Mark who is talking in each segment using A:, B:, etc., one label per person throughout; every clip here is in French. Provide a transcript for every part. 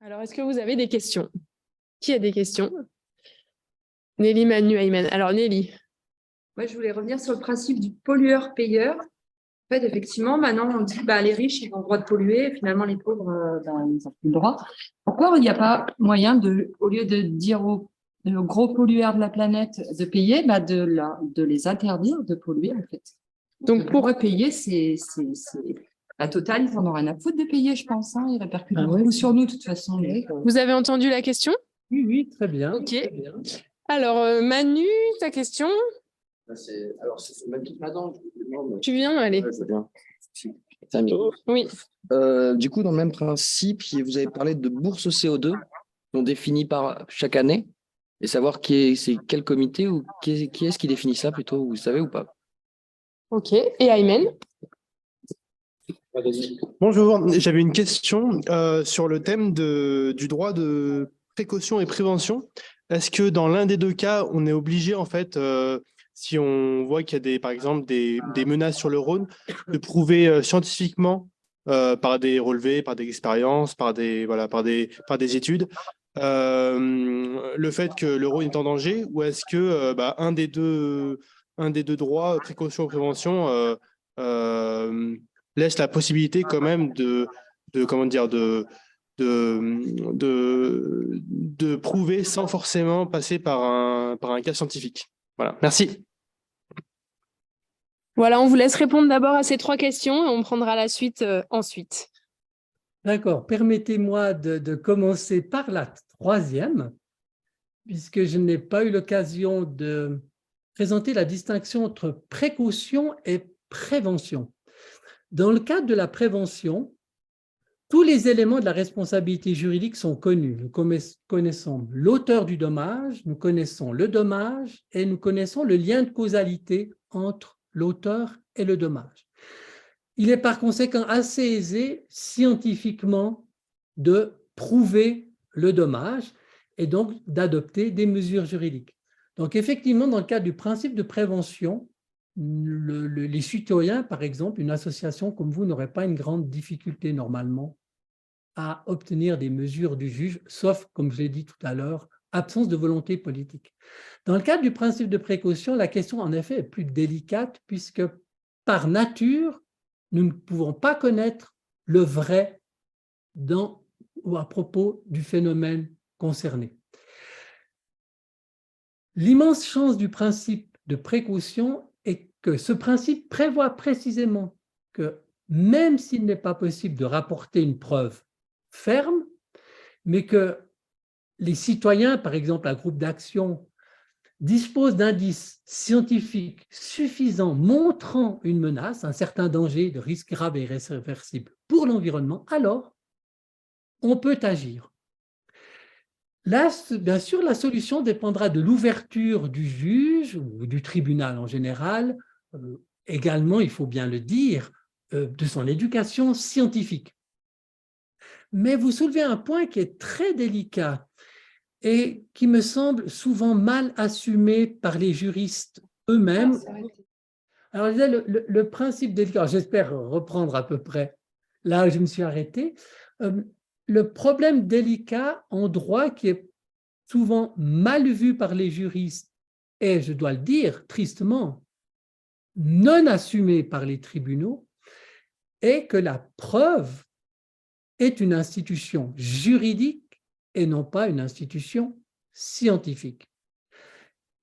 A: Alors, est-ce que vous avez des questions? Qui a des questions? Nelly, Manu, Ayman. Alors, Nelly.
B: Moi, je voulais revenir sur le principe du pollueur-payeur. En fait, effectivement, maintenant, on dit les riches, ils ont le droit de polluer, et finalement, les pauvres, ils n'ont plus le droit. Pourquoi il n'y a pas moyen au lieu de dire aux gros pollueurs de la planète de payer, de les interdire de polluer, en fait? Donc, pour payer, c'est la Total, ils n'en ont rien à foutre de payer, je pense. Ils répercutent beaucoup sur nous, de toute façon.
A: Vous avez entendu la question?
C: Oui, très bien.
A: Ok.
C: Très bien.
A: Alors, Manu, ta question?
D: Alors, c'est même toute ma dent.
A: Tu viens? Allez.
D: Ouais, je viens. T'as un micro.
A: Oui.
D: Du coup, dans le même principe, vous avez parlé de bourse CO2, sont définies par chaque année, et savoir c'est quel comité ou qui est-ce qui définit ça plutôt, vous savez ou pas?
A: Ok. Et Ayman?
E: Bonjour, j'avais une question sur le thème du droit de précaution et prévention. Est-ce que dans l'un des deux cas, on est obligé, en fait, si on voit qu'il y a par exemple des menaces sur le Rhône, de prouver scientifiquement par des relevés, par des expériences, par des par des études, le fait que le Rhône est en danger, ou est-ce que un des deux droits, précaution et prévention, laisse la possibilité quand même de prouver sans forcément passer par un cas scientifique. Voilà, merci.
A: Voilà, on vous laisse répondre d'abord à ces 3 questions et on prendra la suite ensuite.
C: D'accord. Permettez-moi de commencer par la 3e, puisque je n'ai pas eu l'occasion de présenter la distinction entre précaution et prévention. Dans le cadre de la prévention, tous les éléments de la responsabilité juridique sont connus. Nous connaissons l'auteur du dommage, nous connaissons le dommage et nous connaissons le lien de causalité entre l'auteur et le dommage. Il est par conséquent assez aisé scientifiquement de prouver le dommage et donc d'adopter des mesures juridiques. Donc effectivement, dans le cadre du principe de prévention, les citoyens, par exemple, une association comme vous n'aurait pas une grande difficulté normalement à obtenir des mesures du juge, sauf, comme je l'ai dit tout à l'heure, absence de volonté politique. Dans le cadre du principe de précaution, la question en effet est plus délicate puisque par nature, nous ne pouvons pas connaître le vrai ou à propos du phénomène concerné. L'immense chance du principe de précaution est que ce principe prévoit précisément que même s'il n'est pas possible de rapporter une preuve ferme, mais que les citoyens, par exemple un groupe d'action, disposent d'indices scientifiques suffisants montrant une menace, un certain danger de risque grave et irréversible pour l'environnement, alors on peut agir. Là, bien sûr, la solution dépendra de l'ouverture du juge ou du tribunal en général, également, il faut bien le dire, de son éducation scientifique. Mais vous soulevez un point qui est très délicat et qui me semble souvent mal assumé par les juristes eux-mêmes. Alors, je disais, le principe délicat, j'espère reprendre à peu près là où je me suis arrêté, le problème délicat en droit qui est souvent mal vu par les juristes et, je dois le dire tristement, non assumé par les tribunaux, est que la preuve est une institution juridique et non pas une institution scientifique.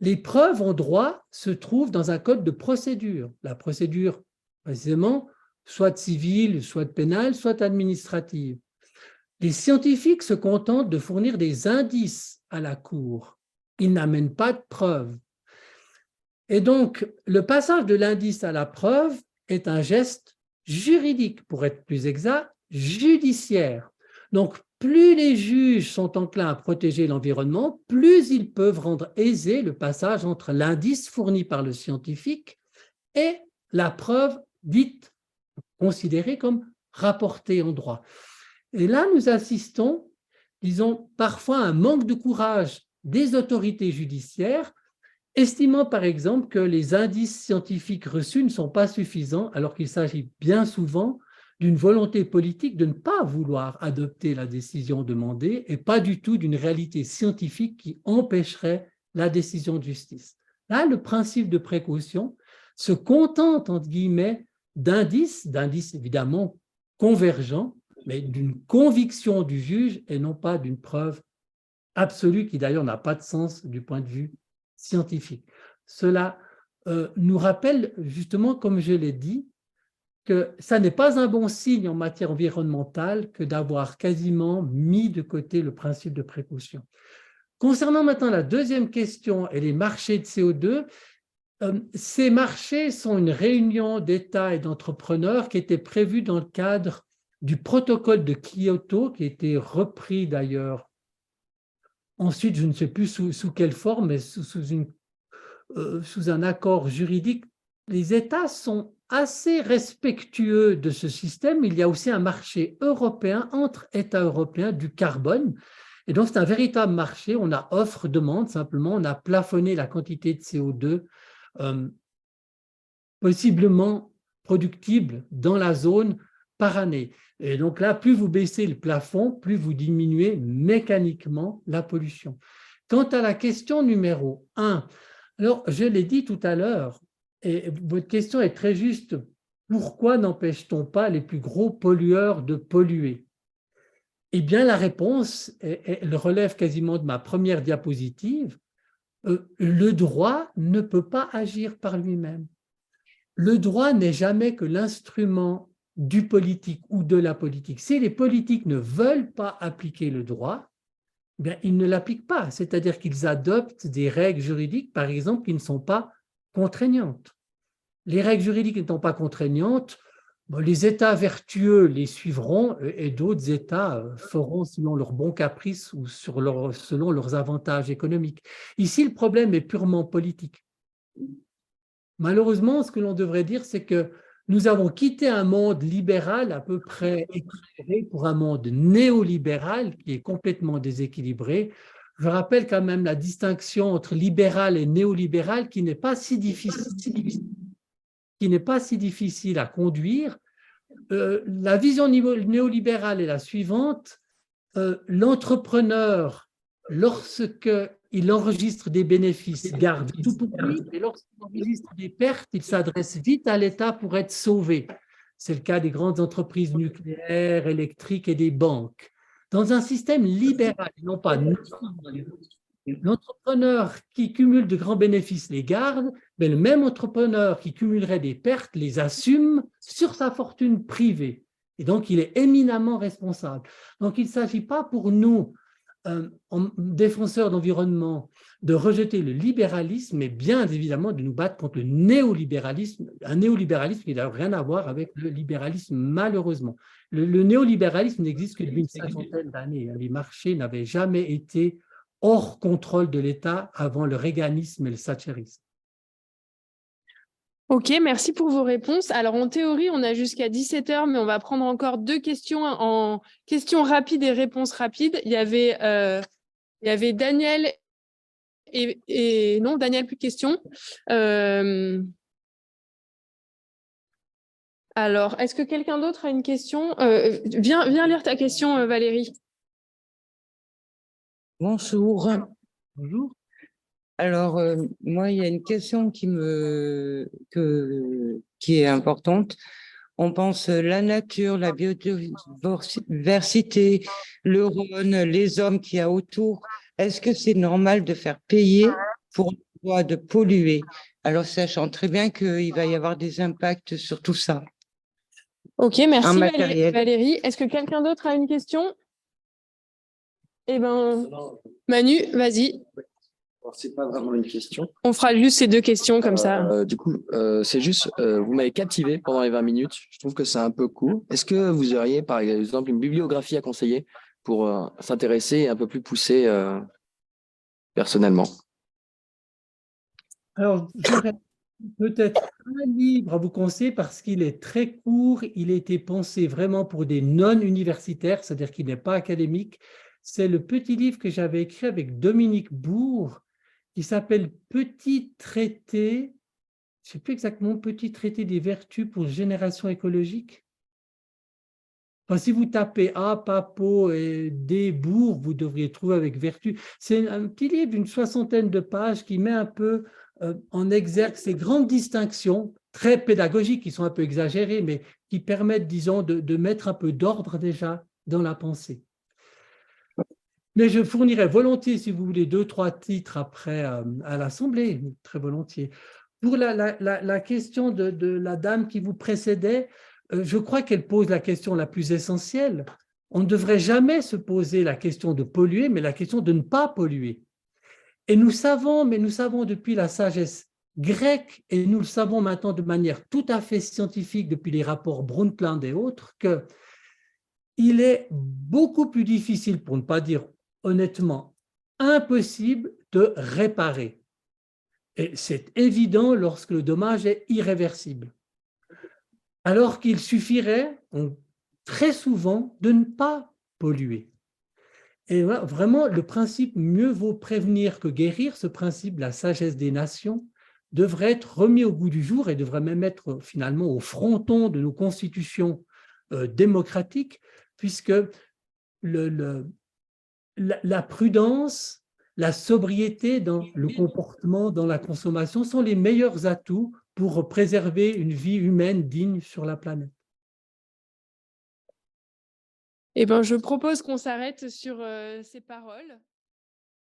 C: Les preuves en droit se trouvent dans un code de procédure. La procédure, précisément, soit civile, soit pénale, soit administrative. Les scientifiques se contentent de fournir des indices à la Cour. Ils n'amènent pas de preuves. Et donc, le passage de l'indice à la preuve est un geste juridique, pour être plus exact, judiciaire. Donc, plus les juges sont enclins à protéger l'environnement, plus ils peuvent rendre aisé le passage entre l'indice fourni par le scientifique et la preuve dite, considérée comme rapportée en droit. Et là, nous assistons, disons, parfois à un manque de courage des autorités judiciaires, estimant par exemple que les indices scientifiques reçus ne sont pas suffisants, alors qu'il s'agit bien souvent d'une volonté politique de ne pas vouloir adopter la décision demandée et pas du tout d'une réalité scientifique qui empêcherait la décision de justice. Là, le principe de précaution se contente, entre guillemets, d'indices évidemment convergents, mais d'une conviction du juge et non pas d'une preuve absolue qui d'ailleurs n'a pas de sens du point de vue scientifique. Cela nous rappelle justement, comme je l'ai dit, que ça n'est pas un bon signe en matière environnementale que d'avoir quasiment mis de côté le principe de précaution. Concernant maintenant la deuxième question et les marchés de CO2, ces marchés sont une réunion d'États et d'entrepreneurs qui était prévue dans le cadre du protocole de Kyoto, qui a été repris d'ailleurs ensuite, je ne sais plus sous quelle forme, mais sous un accord juridique. Les États sont assez respectueux de ce système. Il y a aussi un marché européen, entre États européens, du carbone. Et donc, c'est un véritable marché. On a offre-demande, simplement. On a plafonné la quantité de CO2 possiblement productible dans la zone par année. Et donc là, plus vous baissez le plafond, plus vous diminuez mécaniquement la pollution. Quant à la question numéro 1, alors je l'ai dit tout à l'heure, et votre question est très juste, pourquoi n'empêche-t-on pas les plus gros pollueurs de polluer? Eh bien, la réponse, elle relève quasiment de ma première diapositive, le droit ne peut pas agir par lui-même. Le droit n'est jamais que l'instrument du politique ou de la politique. Si les politiques ne veulent pas appliquer le droit, bien, ils ne l'appliquent pas, c'est-à-dire qu'ils adoptent des règles juridiques, par exemple, qui ne sont pas contraignantes. Les règles juridiques n'étant pas contraignantes, bon, les États vertueux les suivront et d'autres États feront selon leur bon caprice ou selon leurs avantages économiques. Ici, le problème est purement politique. Malheureusement, ce que l'on devrait dire, c'est que nous avons quitté un monde libéral à peu près équilibré pour un monde néolibéral qui est complètement déséquilibré. Je rappelle quand même la distinction entre libéral et néolibéral qui n'est pas si difficile à conduire. La vision néolibérale est la suivante. L'entrepreneur, lorsqu'il enregistre des bénéfices, garde tout pour lui, et lorsqu'il enregistre des pertes, il s'adresse vite à l'État pour être sauvé. C'est le cas des grandes entreprises nucléaires, électriques et des banques. Dans un système libéral, non pas l'entrepreneur qui cumule de grands bénéfices les garde, mais le même entrepreneur qui cumulerait des pertes les assume sur sa fortune privée. Et donc, il est éminemment responsable. Donc, il ne s'agit pas pour nous, défenseurs d'environnement, de rejeter le libéralisme, mais bien évidemment de nous battre contre le néolibéralisme, un néolibéralisme qui n'a rien à voir avec le libéralisme, malheureusement. Le néolibéralisme n'existe que depuis une cinquantaine d'années. Les marchés n'avaient jamais été hors contrôle de l'État avant le reaganisme et le thatcherisme.
A: Ok, merci pour vos réponses. Alors, en théorie, on a jusqu'à 17h, mais on va prendre encore 2 questions en questions rapides et réponses rapides. Il y avait Daniel et non, Daniel, plus de questions. Alors, est-ce que quelqu'un d'autre a une question? Viens lire ta question, Valérie.
F: Bonjour.
C: Bonjour.
F: Alors, moi, il y a une question qui est importante. On pense la nature, la biodiversité, le Rhône, les hommes qu'il y a autour. Est-ce que c'est normal de faire payer pour le droit de polluer? Alors, sachant très bien qu'il va y avoir des impacts sur tout ça.
A: Ok, merci
F: matériel.
A: Valérie. Est-ce que quelqu'un d'autre a une question? Eh bien, Manu, vas-y.
D: C'est pas vraiment une question.
A: On fera juste ces 2 questions comme ça.
D: Du coup, c'est juste, vous m'avez captivé pendant les 20 minutes. Je trouve que c'est un peu court. Est-ce que vous auriez, par exemple, une bibliographie à conseiller pour s'intéresser et un peu plus pousser personnellement?
C: Alors, j'aurais peut-être un livre à vous conseiller parce qu'il est très court. Il a été pensé vraiment pour des non-universitaires, c'est-à-dire qu'il n'est pas académique. C'est le petit livre que j'avais écrit avec Dominique Bourg qui s'appelle Petit traité, je ne sais plus exactement, Petit traité des vertus pour génération écologique. Enfin, si vous tapez A, Papo et D, Bourg, vous devriez trouver avec vertu. C'est un petit livre d'une 60aine de pages qui met un peu en exergue ces grandes distinctions très pédagogiques qui sont un peu exagérées, mais qui permettent, disons, de mettre un peu d'ordre déjà dans la pensée. Mais je fournirai volontiers, si vous voulez, 2-3 titres après à l'Assemblée, très volontiers. Pour la question de la dame qui vous précédait, je crois qu'elle pose la question la plus essentielle. On ne devrait jamais se poser la question de polluer, mais la question de ne pas polluer. Et nous savons depuis la sagesse grecque, et nous le savons maintenant de manière tout à fait scientifique depuis les rapports Brundtland et autres, qu'il est beaucoup plus difficile, pour ne pas dire honnêtement impossible, de réparer. Et c'est évident lorsque le dommage est irréversible. Alors qu'il suffirait très souvent de ne pas polluer. Et vraiment, le principe mieux vaut prévenir que guérir, ce principe, la sagesse des nations, devrait être remis au goût du jour et devrait même être finalement au fronton de nos constitutions démocratiques, puisque la prudence, la sobriété dans le comportement, dans la consommation, sont les meilleurs atouts pour préserver une vie humaine digne sur la planète.
A: Eh ben, je propose qu'on s'arrête sur ces paroles.